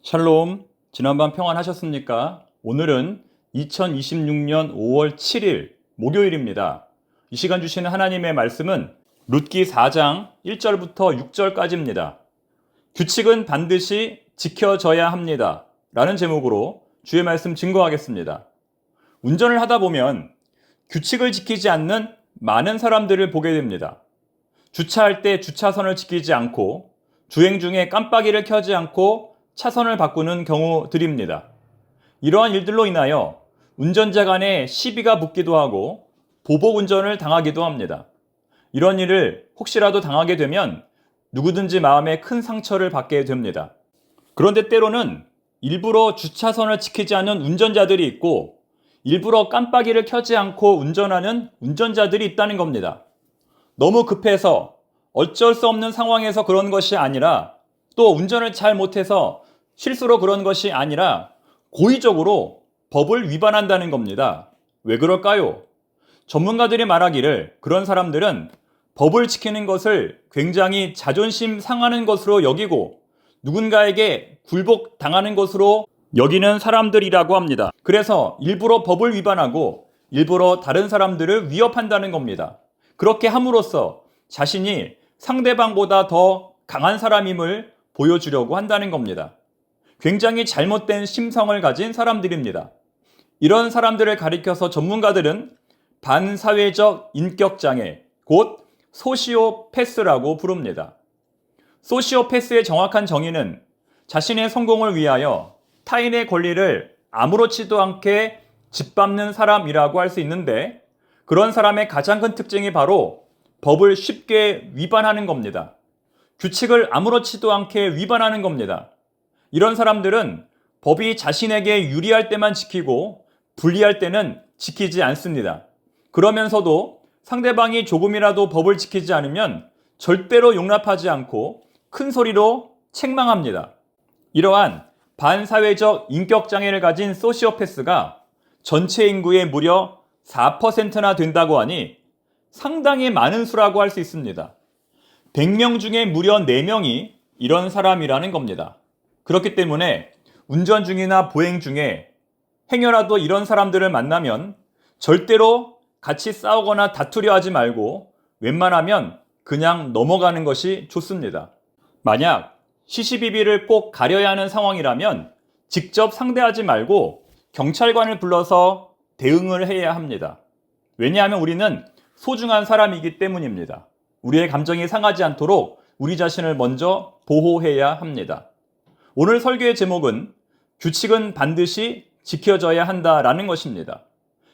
샬롬, 지난밤 평안하셨습니까? 오늘은 2026년 5월 7일 목요일입니다. 이 시간 주시는 하나님의 말씀은 룻기 4장 1절부터 6절까지입니다. 규칙은 반드시 지켜져야 합니다. 라는 제목으로 주의 말씀 증거하겠습니다. 운전을 하다 보면 규칙을 지키지 않는 많은 사람들을 보게 됩니다. 주차할 때 주차선을 지키지 않고 주행 중에 깜빡이를 켜지 않고 차선을 바꾸는 경우들입니다. 이러한 일들로 인하여 운전자 간에 시비가 붙기도 하고 보복 운전을 당하기도 합니다. 이런 일을 혹시라도 당하게 되면 누구든지 마음에 큰 상처를 받게 됩니다. 그런데 때로는 일부러 주차선을 지키지 않는 운전자들이 있고 일부러 깜빡이를 켜지 않고 운전하는 운전자들이 있다는 겁니다. 너무 급해서 어쩔 수 없는 상황에서 그런 것이 아니라 또 운전을 잘 못해서 실수로 그런 것이 아니라 고의적으로 법을 위반한다는 겁니다. 왜 그럴까요? 전문가들이 말하기를 그런 사람들은 법을 지키는 것을 굉장히 자존심 상하는 것으로 여기고 누군가에게 굴복당하는 것으로 여기는 사람들이라고 합니다. 그래서 일부러 법을 위반하고 일부러 다른 사람들을 위협한다는 겁니다. 그렇게 함으로써 자신이 상대방보다 더 강한 사람임을 보여주려고 한다는 겁니다. 굉장히 잘못된 심성을 가진 사람들입니다. 이런 사람들을 가리켜서 전문가들은 반사회적 인격장애, 곧 소시오패스라고 부릅니다. 소시오패스의 정확한 정의는 자신의 성공을 위하여 타인의 권리를 아무렇지도 않게 짓밟는 사람이라고 할 수 있는데 그런 사람의 가장 큰 특징이 바로 법을 쉽게 위반하는 겁니다. 규칙을 아무렇지도 않게 위반하는 겁니다. 이런 사람들은 법이 자신에게 유리할 때만 지키고 불리할 때는 지키지 않습니다. 그러면서도 상대방이 조금이라도 법을 지키지 않으면 절대로 용납하지 않고 큰 소리로 책망합니다. 이러한 반사회적 인격장애를 가진 소시오패스가 전체 인구의 무려 4%나 된다고 하니 상당히 많은 수라고 할 수 있습니다. 100명 중에 무려 4명이 이런 사람이라는 겁니다. 그렇기 때문에 운전 중이나 보행 중에 행여라도 이런 사람들을 만나면 절대로 같이 싸우거나 다투려 하지 말고 웬만하면 그냥 넘어가는 것이 좋습니다. 만약 시시비비를 꼭 가려야 하는 상황이라면 직접 상대하지 말고 경찰관을 불러서 대응을 해야 합니다. 왜냐하면 우리는 소중한 사람이기 때문입니다. 우리의 감정이 상하지 않도록 우리 자신을 먼저 보호해야 합니다. 오늘 설교의 제목은 규칙은 반드시 지켜져야 한다라는 것입니다.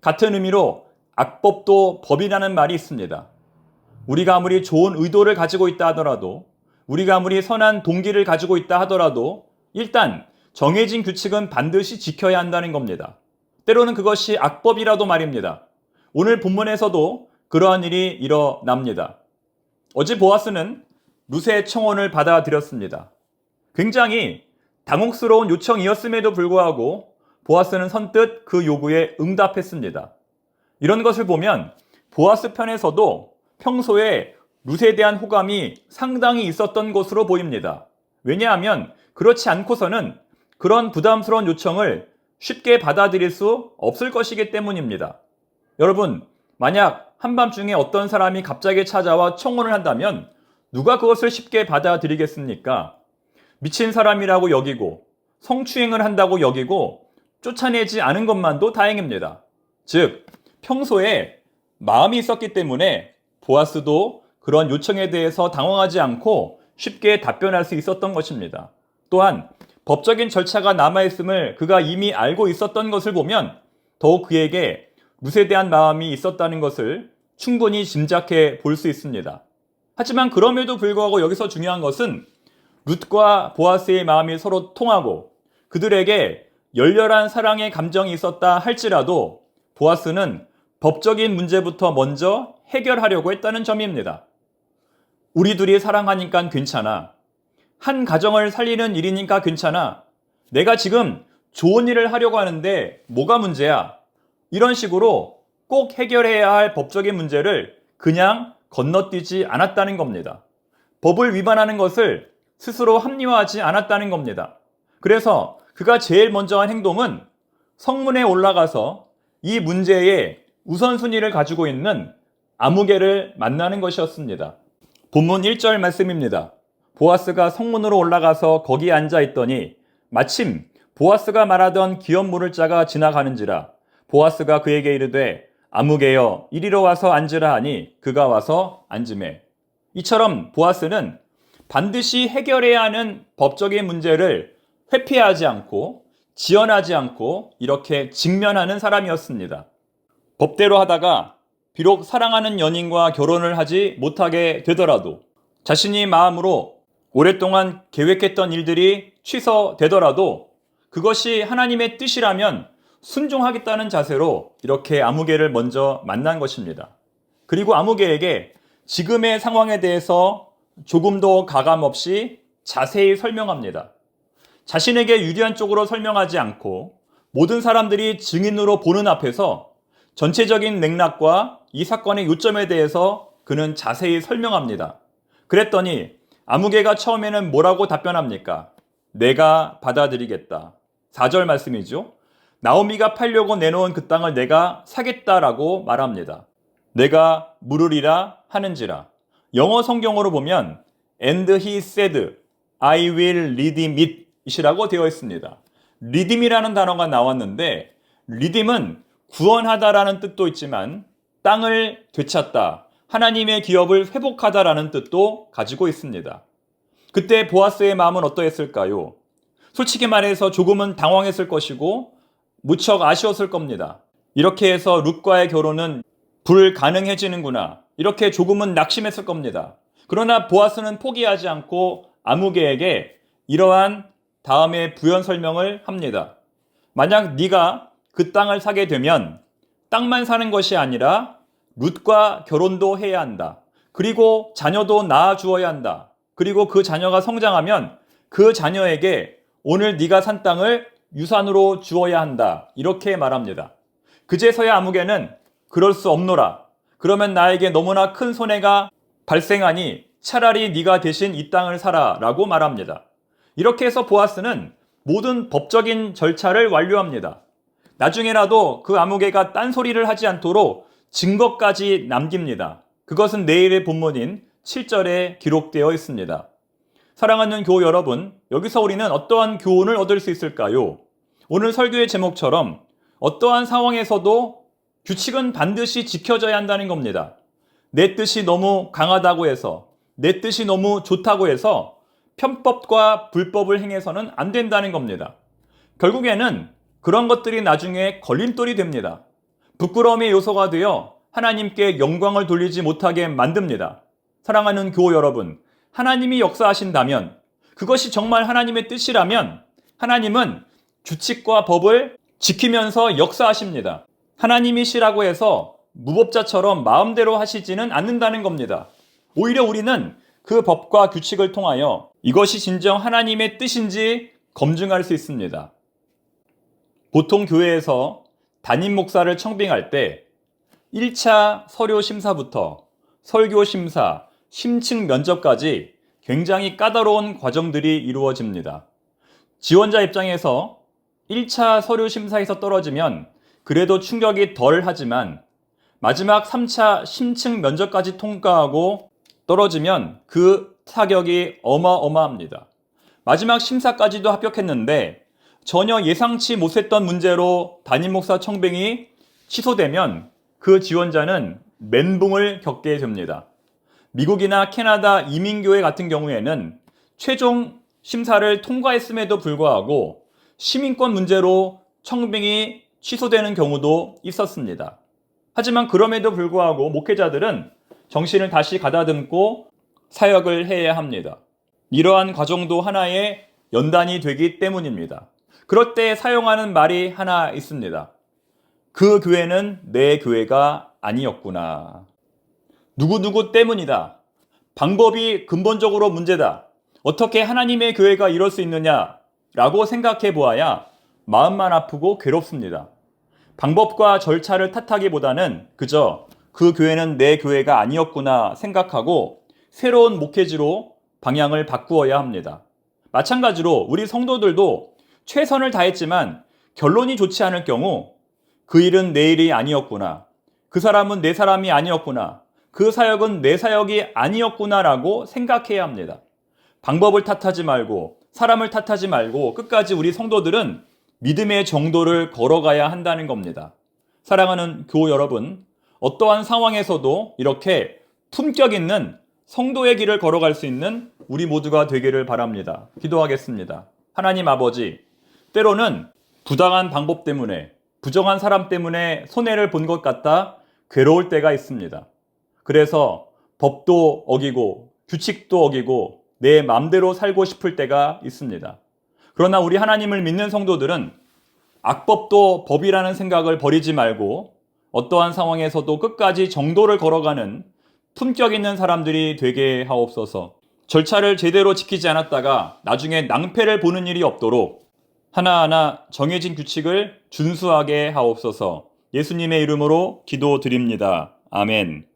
같은 의미로 악법도 법이라는 말이 있습니다. 우리가 아무리 좋은 의도를 가지고 있다 하더라도 우리가 아무리 선한 동기를 가지고 있다 하더라도 일단 정해진 규칙은 반드시 지켜야 한다는 겁니다. 때로는 그것이 악법이라도 말입니다. 오늘 본문에서도 그러한 일이 일어납니다. 어제 보아스는 룻의 청혼을 받아들였습니다. 굉장히 당혹스러운 요청이었음에도 불구하고 보아스는 선뜻 그 요구에 응답했습니다. 이런 것을 보면 보아스 편에서도 평소에 룻에 대한 호감이 상당히 있었던 것으로 보입니다. 왜냐하면 그렇지 않고서는 그런 부담스러운 요청을 쉽게 받아들일 수 없을 것이기 때문입니다. 여러분, 만약 한밤중에 어떤 사람이 갑자기 찾아와 청혼을 한다면 누가 그것을 쉽게 받아들이겠습니까? 미친 사람이라고 여기고 성추행을 한다고 여기고 쫓아내지 않은 것만도 다행입니다. 즉, 평소에 마음이 있었기 때문에 보아스도 그런 요청에 대해서 당황하지 않고 쉽게 답변할 수 있었던 것입니다. 또한 법적인 절차가 남아있음을 그가 이미 알고 있었던 것을 보면 더욱 그에게 룻에 대한 마음이 있었다는 것을 충분히 짐작해 볼 수 있습니다. 하지만 그럼에도 불구하고 여기서 중요한 것은 룻과 보아스의 마음이 서로 통하고 그들에게 열렬한 사랑의 감정이 있었다 할지라도 보아스는 법적인 문제부터 먼저 해결하려고 했다는 점입니다. 우리 둘이 사랑하니까 괜찮아. 한 가정을 살리는 일이니까 괜찮아. 내가 지금 좋은 일을 하려고 하는데 뭐가 문제야? 이런 식으로 꼭 해결해야 할 법적인 문제를 그냥 건너뛰지 않았다는 겁니다. 법을 위반하는 것을 스스로 합리화하지 않았다는 겁니다. 그래서 그가 제일 먼저 한 행동은 성문에 올라가서 이 문제의 우선순위를 가지고 있는 아무개를 만나는 것이었습니다. 본문 1절 말씀입니다. 보아스가 성문으로 올라가서 거기 앉아 있더니 마침 보아스가 말하던 기업 물을 자가 지나가는지라. 보아스가 그에게 이르되 아무개여 이리로 와서 앉으라 하니 그가 와서 앉으매. 이처럼 보아스는 반드시 해결해야 하는 법적인 문제를 회피하지 않고 지연하지 않고 이렇게 직면하는 사람이었습니다. 법대로 하다가 비록 사랑하는 연인과 결혼을 하지 못하게 되더라도, 자신이 마음으로 오랫동안 계획했던 일들이 취소되더라도 그것이 하나님의 뜻이라면 순종하겠다는 자세로 이렇게 아무개를 먼저 만난 것입니다. 그리고 아무개에게 지금의 상황에 대해서 조금도 가감 없이 자세히 설명합니다. 자신에게 유리한 쪽으로 설명하지 않고 모든 사람들이 증인으로 보는 앞에서 전체적인 맥락과 이 사건의 요점에 대해서 그는 자세히 설명합니다. 그랬더니 아무개가 처음에는 뭐라고 답변합니까? 내가 받아들이겠다. 4절 말씀이죠. 나오미가 팔려고 내놓은 그 땅을 내가 사겠다라고 말합니다. 내가 물으리라 하는지라. 영어 성경으로 보면 And he said, I will redeem it 이라고 되어 있습니다. redeem이라는 단어가 나왔는데 redeem은 구원하다라는 뜻도 있지만 땅을 되찾다, 하나님의 기업을 회복하다라는 뜻도 가지고 있습니다. 그때 보아스의 마음은 어떠했을까요? 솔직히 말해서 조금은 당황했을 것이고 무척 아쉬웠을 겁니다. 이렇게 해서 룻과의 결혼은 불가능해지는구나. 이렇게 조금은 낙심했을 겁니다. 그러나 보아스는 포기하지 않고 아무개에게 이러한 다음에 부연 설명을 합니다. 만약 네가 그 땅을 사게 되면 땅만 사는 것이 아니라 룻과 결혼도 해야 한다. 그리고 자녀도 낳아 주어야 한다. 그리고 그 자녀가 성장하면 그 자녀에게 오늘 네가 산 땅을 유산으로 주어야 한다. 이렇게 말합니다. 그제서야 아무개는 그럴 수 없노라. 그러면 나에게 너무나 큰 손해가 발생하니 차라리 네가 대신 이 땅을 사라 라고 말합니다. 이렇게 해서 보아스는 모든 법적인 절차를 완료합니다. 나중에라도 그 아무개가 딴소리를 하지 않도록 증거까지 남깁니다. 그것은 내일의 본문인 7절에 기록되어 있습니다. 사랑하는 교우 여러분, 여기서 우리는 어떠한 교훈을 얻을 수 있을까요? 오늘 설교의 제목처럼 어떠한 상황에서도 규칙은 반드시 지켜져야 한다는 겁니다. 내 뜻이 너무 강하다고 해서, 내 뜻이 너무 좋다고 해서 편법과 불법을 행해서는 안 된다는 겁니다. 결국에는 그런 것들이 나중에 걸림돌이 됩니다. 부끄러움의 요소가 되어 하나님께 영광을 돌리지 못하게 만듭니다. 사랑하는 교우 여러분, 하나님이 역사하신다면, 그것이 정말 하나님의 뜻이라면 하나님은 규칙과 법을 지키면서 역사하십니다. 하나님이시라고 해서 무법자처럼 마음대로 하시지는 않는다는 겁니다. 오히려 우리는 그 법과 규칙을 통하여 이것이 진정 하나님의 뜻인지 검증할 수 있습니다. 보통 교회에서 담임 목사를 청빙할 때 1차 서류 심사부터 설교 심사, 심층 면접까지 굉장히 까다로운 과정들이 이루어집니다. 지원자 입장에서 1차 서류 심사에서 떨어지면 그래도 충격이 덜 하지만 마지막 3차 심층 면접까지 통과하고 떨어지면 그 타격이 어마어마합니다. 마지막 심사까지도 합격했는데 전혀 예상치 못했던 문제로 담임 목사 청빙이 취소되면 그 지원자는 멘붕을 겪게 됩니다. 미국이나 캐나다 이민교회 같은 경우에는 최종 심사를 통과했음에도 불구하고 시민권 문제로 청빙이 취소되는 경우도 있었습니다. 하지만 그럼에도 불구하고 목회자들은 정신을 다시 가다듬고 사역을 해야 합니다. 이러한 과정도 하나의 연단이 되기 때문입니다. 그럴 때 사용하는 말이 하나 있습니다. 그 교회는 내 교회가 아니었구나. 누구누구 때문이다. 방법이 근본적으로 문제다. 어떻게 하나님의 교회가 이럴 수 있느냐라고 생각해 보아야 마음만 아프고 괴롭습니다. 방법과 절차를 탓하기보다는 그저 그 교회는 내 교회가 아니었구나 생각하고 새로운 목회지로 방향을 바꾸어야 합니다. 마찬가지로 우리 성도들도 최선을 다했지만 결론이 좋지 않을 경우 그 일은 내 일이 아니었구나. 그 사람은 내 사람이 아니었구나. 그 사역은 내 사역이 아니었구나라고 생각해야 합니다. 방법을 탓하지 말고 사람을 탓하지 말고 끝까지 우리 성도들은 믿음의 정도를 걸어가야 한다는 겁니다. 사랑하는 교우 여러분, 어떠한 상황에서도 이렇게 품격 있는 성도의 길을 걸어갈 수 있는 우리 모두가 되기를 바랍니다. 기도하겠습니다. 하나님 아버지, 때로는 부당한 방법 때문에 부정한 사람 때문에 손해를 본 것 같다 괴로울 때가 있습니다. 그래서 법도 어기고 규칙도 어기고 내 마음대로 살고 싶을 때가 있습니다. 그러나 우리 하나님을 믿는 성도들은 악법도 법이라는 생각을 버리지 말고 어떠한 상황에서도 끝까지 정도를 걸어가는 품격 있는 사람들이 되게 하옵소서. 절차를 제대로 지키지 않았다가 나중에 낭패를 보는 일이 없도록 하나하나 정해진 규칙을 준수하게 하옵소서. 예수님의 이름으로 기도드립니다. 아멘.